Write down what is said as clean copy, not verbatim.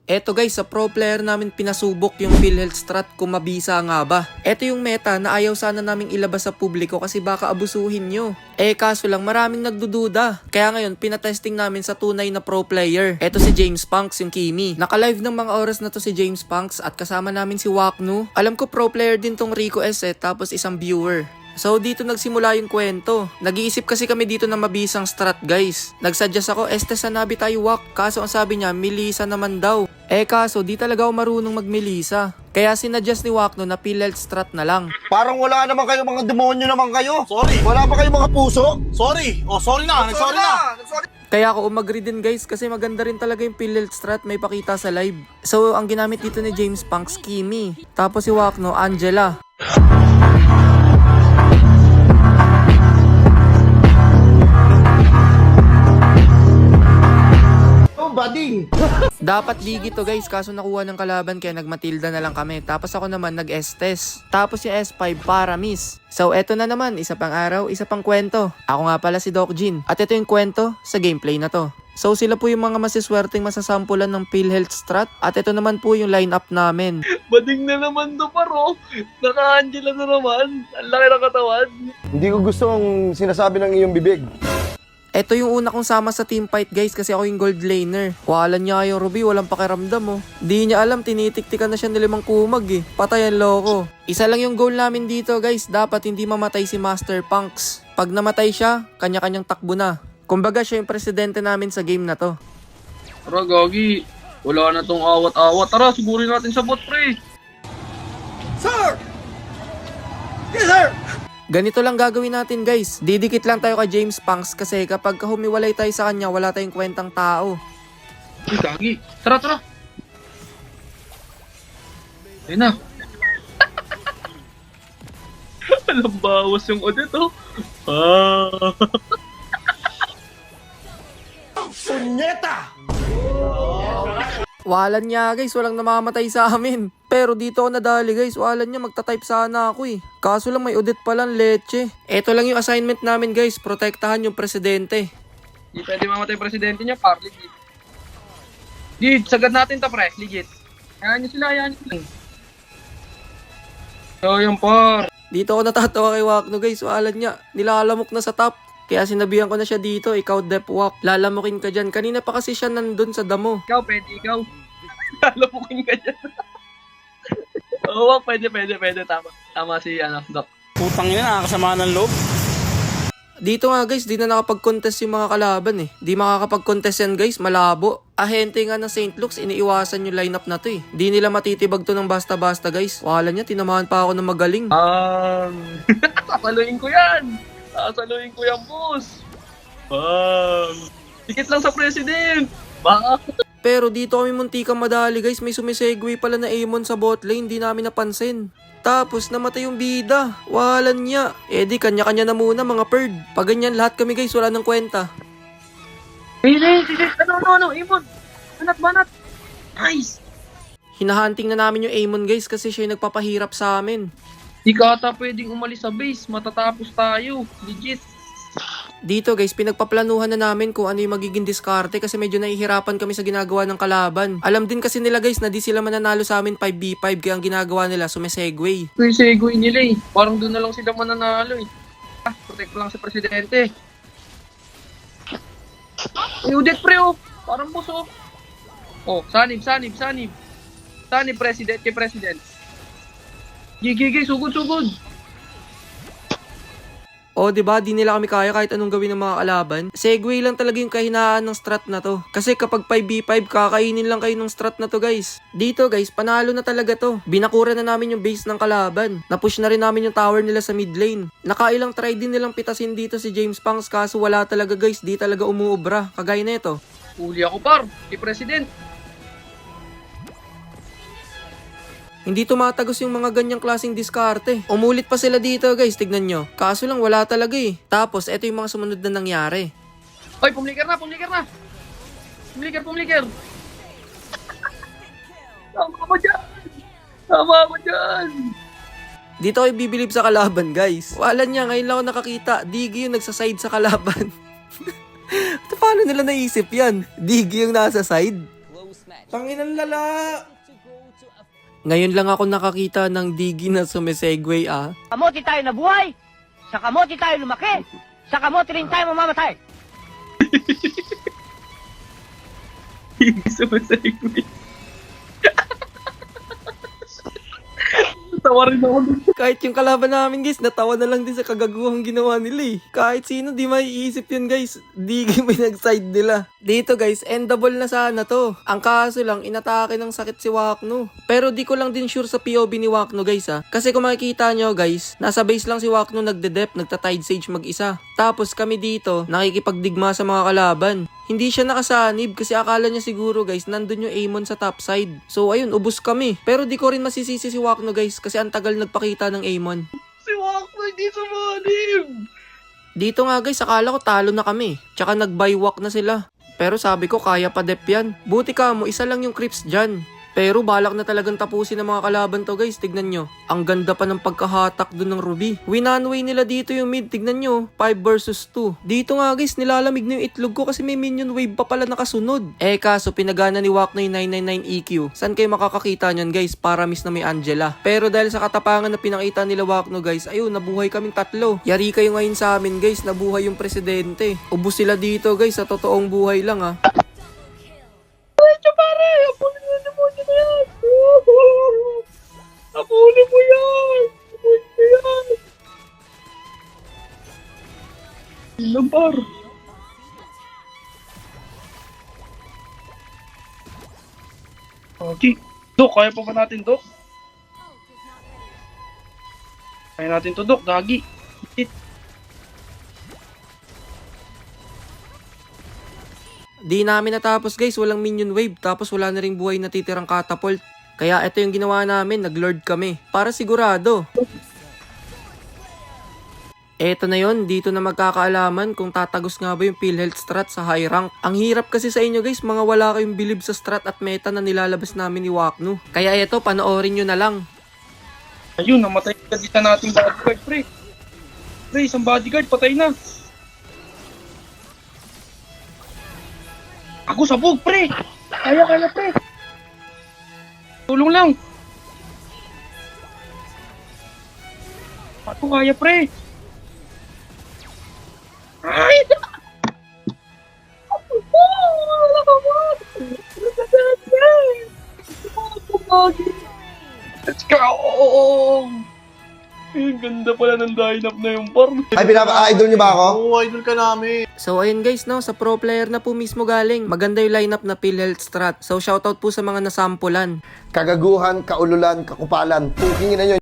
Eto guys, sa pro player namin pinasubok yung PhilHealth strat kung mabisa nga ba. Eto yung meta na ayaw sana naming ilabas sa publiko kasi baka abusuhin nyo. Kaso lang maraming nagdududa. Kaya ngayon pinatesting namin sa tunay na pro player. Eto si James Punks, yung Kimi. Naka-live ng mga oras na to si James Punks at kasama namin si Waknu. Alam ko pro player din tong Rico S tapos isang viewer. So dito nagsimula yung kwento. Nag-iisip kasi kami dito na mabisang strat guys. Nagsuggest ako, sanabi tayo wak. Kaso ang sabi niya, Melissa naman daw. Kaso di talaga ako marunong mag-Melissa. Kaya sinuggest ni Wakno na PhilHealth strat na lang. Parang wala naman kayo, mga demonyo naman kayo. Sorry. Wala ba kayo mga puso? Sorry. Oh, sorry na. Nag-sorry na. Kaya ako umagri din guys kasi maganda rin talaga yung PhilHealth strat may pakita sa live. So ang ginamit dito ni James Punks, Kimi. Tapos si Wakno, Angela. Bading. Dapat digi to guys, kaso nakuha ng kalaban kaya nagmatilda na lang kami. Tapos ako naman nag-S-test. Tapos yung S5 para miss. So eto na naman, isa pang araw, isa pang kwento. Ako nga pala si Doc Jin. At ito yung kwento sa gameplay na to. So sila po yung mga masiswerteng masasampulan ng PhilHealth strat. At ito naman po yung lineup namin. Bading na naman to, paro. Naka-Angela na naman. Ang laki ng katawan. Hindi ko gusto ang sinasabi ng iyong bibig. Ito yung una kong sama sa team fight guys kasi ako yung gold laner. Kuhalan niya yung Ruby, walang pakiramdam oh. Di niya alam, tinitiktikan na siya nilimang kumag eh. Patayan loko. Isa lang yung goal namin dito guys, dapat hindi mamatay si Master Punks. Pag namatay siya, kanya-kanyang takbo na. Kumbaga siya yung presidente namin sa game na to. Tara, Gagi. Wala na tong awat-awat. Tara, sigurin natin sa bot, pre. Sir! Yes, sir! Ganito lang gagawin natin guys. Didikit lang tayo kay James Punks kasi kapag humiwalay tayo sa kanya, wala tayong kwentang tao. Uy, Gagi. Tara, tara. Ayun na. Alam bawas yung Odette, oh. Punyeta! Walan niya guys, walang namamatay sa amin. Pero dito ako nadali guys, walan niya, magta-type sana ako eh. Kaso lang may Odette palang leche. Eto lang yung assignment namin guys, protektahan yung presidente. Di pwede mamatay yung presidente niya, par. Legit. Legit, sagad natin to, pre. Legit. Hayaan niyo sila, hayaan niyo. So, yung par. Dito ako natatawa kay Wakno guys, walan niya, nilalamok na sa top. Kaya sinabihan ko na siya dito, ikaw Depwak, lalamukin ka dyan. Kanina pa kasi siya nandun sa damo. Ikaw, pwede ikaw. Lalamukin ka dyan. Oo, pwede. Tama si, Doc. Putang ina, nakakasama ng loob. Dito nga guys, di na nakapag-contest yung mga kalaban eh. Di makakapag-contest yan guys, malabo. Ahente nga ng St. Luke's, iniiwasan yung lineup na to eh. Di nila matitibag to ng basta-basta guys. Wala niya, tinamahan pa ako ng magaling. Sasaluhin ko yan. Sasaluhin ko yan, boss. Tikit lang sa president. Pero dito kami muntikang madali guys, may sumisegue pala na Amon sa bot lane, di namin napansin. Tapos namatay yung bida, walan niya. Di kanya-kanya na muna mga bird. Pag ganyan lahat kami guys, wala nang kwenta. Ano, Imon. Banat. Nice. Hinahunting na namin yung Amon guys kasi siya yung nagpapahirap sa amin. Di ka ata pwedeng umalis sa base, matatapos tayo. Legit. Dito guys, pinagpaplanuhan na namin kung ano yung magiging diskarte kasi medyo nahihirapan kami sa ginagawa ng kalaban. Alam din kasi nila guys na di sila mananalo sa amin 5v5 kaya ang ginagawa nila sumisegway. Ito yung segue nila eh. Parang doon na lang sila mananalo eh. Protect lang sa presidente. Udit pre oh. Parang boss oh. Oh, sanib. Sanib president kay president. Gigi, sugod. O diba, di nila kami kaya kahit anong gawin ng mga kalaban. Segway lang talaga yung kahinaan ng strat na to. Kasi kapag 5v5, kakainin lang kayo ng strat na to guys. Dito guys, panalo na talaga to. Binakura na namin yung base ng kalaban. Napush na rin namin yung tower nila sa mid lane. Nakailang try din nilang pitasin dito si James Punks kaso wala talaga guys, di talaga umuubra. Kagaya na ito. Uli ako par, kay president. Hindi tumatagos yung mga ganyang klaseng diskarte. Umulit pa sila dito guys, tignan nyo. Kaso lang wala talaga eh. Tapos eto yung mga sumunod na nangyari. Oy, pumliker na. Pumliker. Tama ako dyan. Dito kayo bibilib sa kalaban guys. Wala niya, ngayon lang ako nakakita. Digi yung nagsaside sa kalaban. Paano nila naisip yan? Digi yung nasa side. Tanginang lala! Ngayon lang ako nakakita ng digi na sumisegway ah. Kamote tayo nabuhay, sa kamote tayo lumaki, sa kamote rin tayo mamamatay. Gusto mo sa ikwi. Tawa rin ako dun. Kahit yung kalaban namin guys, natawa na lang din sa kagaguhang ginawa nila eh. Kahit sino di maiisip yun guys, digi pinagside nila. Dito guys, endable na sana to. Ang kaso lang, inatake ng sakit si Wakno. Pero di ko lang din sure sa POV ni Wakno guys ha. Kasi kung makikita nyo guys, nasa base lang si Wakno nagde-dep, nagta-tide sage mag-isa. Tapos kami dito, nakikipagdigma sa mga kalaban. Hindi siya nakasanib kasi akala niya siguro guys, nandun yung Amon sa top side. So ayun, ubos kami. Pero di ko rin masisisi si Wakno guys kasi ang tagal nagpakita ng Amon. Si Wakno hindi sumanib. Dito nga guys, akala ko talo na kami. Tsaka nag-bywalk na sila. Pero sabi ko kaya pa dep yan. Buti ka mo, isa lang yung creeps dyan. Pero balak na talagang tapusin ng mga kalaban to guys, tignan nyo. Ang ganda pa ng pagkahatak dun ng Ruby. Winanway nila dito yung mid, tignan nyo. 5 versus 2. Dito nga guys, nilalamig na yung itlog ko kasi may minion wave pa pala nakasunod. Kaso pinagana ni Wakno yung 999 EQ. Saan kayo makakakita nyan guys? Para miss na may Angela. Pero dahil sa katapangan na pinakita nila Wakno guys, ayun, nabuhay kaming tatlo. Yari kayo ngayon sa amin guys, nabuhay yung presidente. Ubus sila dito guys, sa totoong buhay lang ha. Medyo pare, apunin mo na muna na yan. Apunin mo yan. Apunin mo yan. Ilang par. Okay. Dok, kaya pa ba natin, Dok? Kaya natin to, Dok. Gagi. Hit. Di namin natapos guys, walang minion wave, tapos wala na ring buhay na titirang catapult. Kaya ito yung ginawa namin, nag-lord kami. Para sigurado. Eto na yon, dito na magkakaalaman kung tatagos nga ba yung PhilHealth strat sa high rank. Ang hirap kasi sa inyo guys, mga wala kayong believe sa strat at meta na nilalabas namin ni Wakno. Kaya eto, panoorin nyo na lang. Ayun, namatay ka isa nating bodyguard, pre. Pre, isang bodyguard, patay na. Ako sabog, pre! Kaya, pre! Tulong lang! Ako kaya, pre! Ay! Wala ka mo! Let's go! Ang ganda pala ng lineup na yung farm. Ay, pinapa-idol niyo ba ako? Oo, idol ka namin. So ayun guys no, sa pro player na po mismo galing. Maganda yung lineup na PhilHealth strat. So shoutout po sa mga nasampulan. Kagaguhan, kaululan, kakupalan. Pukingin na nyo.